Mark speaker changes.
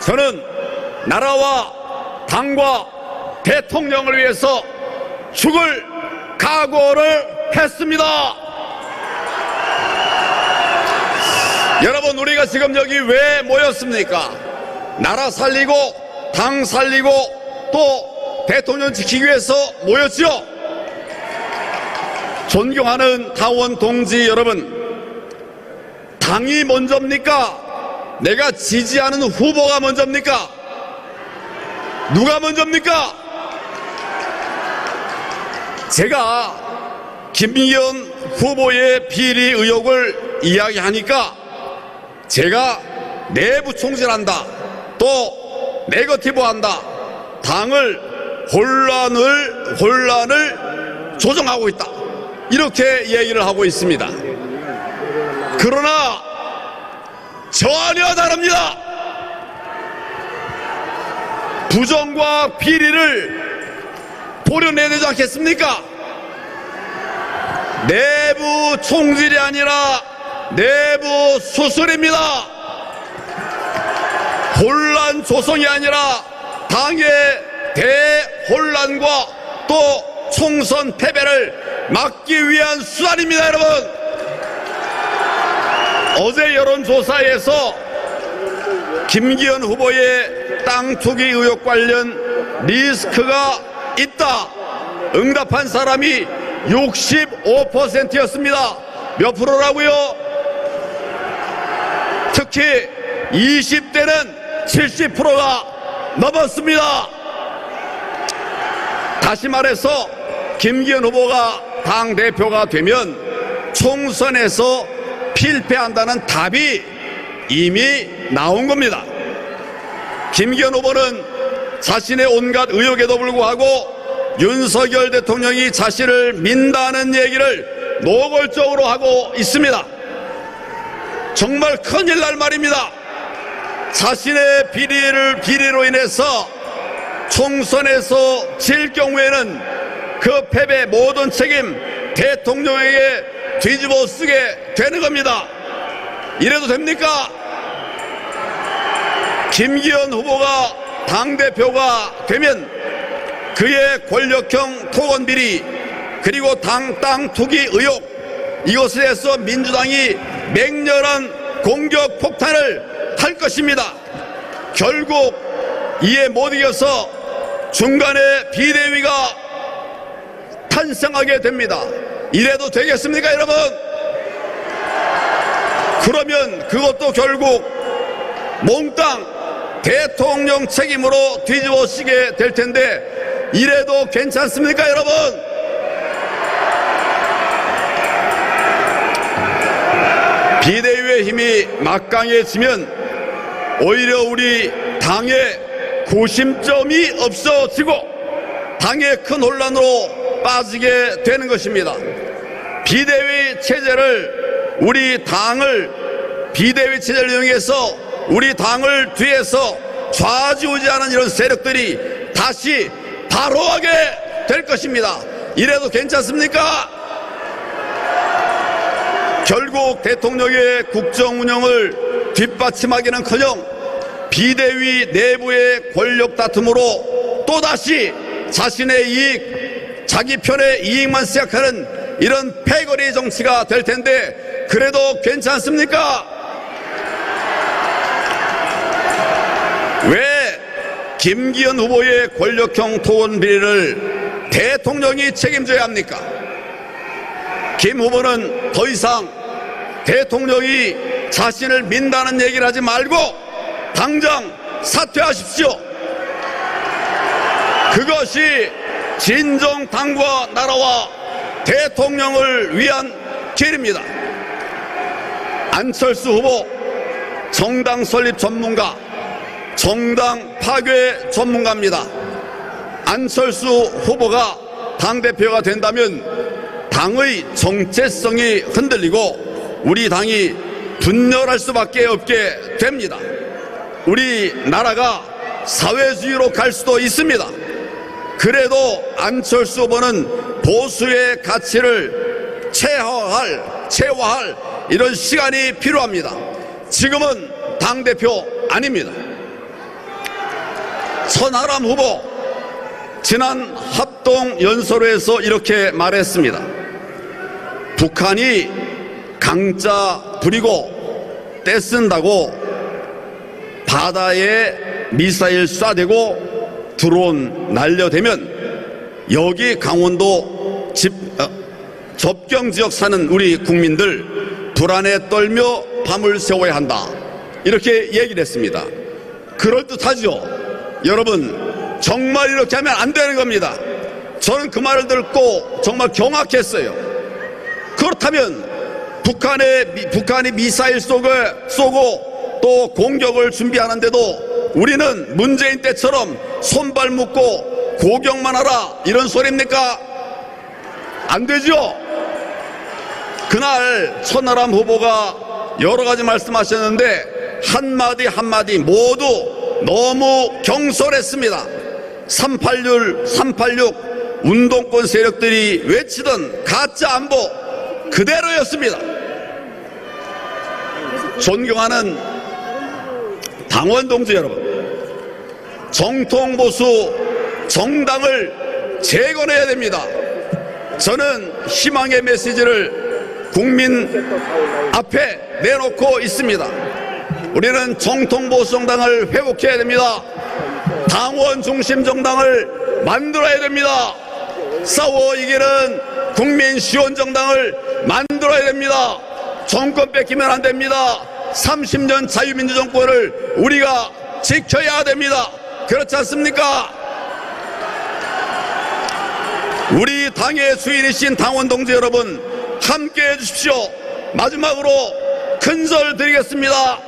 Speaker 1: 저는 나라와 당과 대통령을 위해서 죽을 각오를 했습니다. 여러분, 우리가 지금 여기 왜 모였습니까? 나라 살리고 당 살리고 또 대통령 지키기 위해서 모였죠. 존경하는 당원 동지 여러분, 당이 먼저입니까? 내가 지지하는 후보가 먼저입니까? 누가 먼저입니까? 제가 김기현 후보의 비리 의혹을 이야기하니까 제가 내부 총질한다, 또 네거티브한다, 당을 혼란을 조정하고 있다, 이렇게 얘기를 하고 있습니다. 그러나 전혀 다릅니다. 부정과 비리를 도려내야 되지 않겠습니까? 내부 총질이 아니라 내부 수술입니다. 혼란 조성이 아니라 당의 대혼란과 또 총선 패배를 막기 위한 수단입니다. 여러분, 어제 여론조사에서 김기현 후보의 땅 투기 의혹 관련 리스크가 있다 응답한 사람이 65%였습니다. 몇 프로라고요? 특히 20대는 70%가 넘었습니다. 다시 말해서 김기현 후보가 당대표가 되면 총선에서 필패한다는 답이 이미 나온 겁니다. 김기현 후보는 자신의 온갖 의혹에도 불구하고 윤석열 대통령이 자신을 민다는 얘기를 노골적으로 하고 있습니다. 정말 큰일 날 말입니다. 자신의 비리로 인해서 총선에서 질 경우에는 그 패배 모든 책임 대통령에게 뒤집어 쓰게 되는 겁니다. 이래도 됩니까? 김기현 후보가 당대표가 되면 그의 권력형 토건 비리 그리고 당 땅 투기 의혹, 이것에 대해서 민주당이 맹렬한 공격 폭탄을 할 것입니다. 결국 이에 못 이겨서 중간에 비대위가 탄생하게 됩니다. 이래도 되겠습니까, 여러분? 그러면 그것도 결국 몽땅 대통령 책임으로 뒤집어쓰게 될 텐데 이래도 괜찮습니까, 여러분? 비대위의 힘이 막강해지면 오히려 우리 당의 구심점이 없어지고 당의 큰 혼란으로 빠지게 되는 것입니다. 비대위 체제를 비대위 체제를 이용해서 우리 당을 뒤에서 좌지우지하는 이런 세력들이 다시 바로하게 될 것입니다. 이래도 괜찮습니까? 결국 대통령의 국정 운영을 뒷받침하기는커녕 비대위 내부의 권력 다툼으로 또다시 자신의 이익, 자기 편의 이익만 생각하는 이런 패거리 정치가 될 텐데 그래도 괜찮습니까? 왜 김기현 후보의 권력형 토건 비리를 대통령이 책임져야 합니까? 김 후보는 더 이상 대통령이 자신을 민다는 얘기를 하지 말고 당장 사퇴하십시오. 그것이 진정 당과 나라와 대통령을 위한 길입니다. 안철수 후보, 정당 설립 전문가, 정당 파괴 전문가입니다. 안철수 후보가 당대표가 된다면 당의 정체성이 흔들리고 우리 당이 분열할 수밖에 없게 됩니다. 우리 나라가 사회주의로 갈 수도 있습니다. 그래도 안철수 후보는 보수의 가치를 체화할 이런 시간이 필요합니다. 지금은 당대표 아닙니다. 천하람 후보 지난 합동 연설회에서 이렇게 말했습니다. 북한이 강자 부리고 떼쓴다고 바다에 미사일 쏴대고 드론 날려대면 여기 강원도 접경지역 사는 우리 국민들 불안에 떨며 밤을 새워야 한다, 이렇게 얘기를 했습니다. 그럴듯하죠. 여러분, 정말 이렇게 하면 안 되는 겁니다. 저는 그 말을 듣고 정말 경악했어요. 그렇다면 북한이 미사일 쏘고 또 공격을 준비하는데도 우리는 문재인 때처럼 손발 묶고 고경만 하라, 이런 소리입니까? 안 되죠. 그날 천하람 후보가 여러 가지 말씀하셨는데 한마디 모두 너무 경솔했습니다. 386 운동권 세력들이 외치던 가짜 안보 그대로였습니다. 존경하는 당원 동지 여러분, 정통보수 정당을 재건해야 됩니다. 저는 희망의 메시지를 국민 앞에 내놓고 있습니다. 우리는 정통보수 정당을 회복해야 됩니다. 당원 중심 정당을 만들어야 됩니다. 싸워 이기는 국민 시원 정당을 만들어야 됩니다. 정권 뺏기면 안 됩니다. 30년 자유민주 정권을 우리가 지켜야 됩니다. 그렇지 않습니까? 우리 당의 주인이신 당원 동지 여러분, 함께 해주십시오. 마지막으로 큰절 드리겠습니다.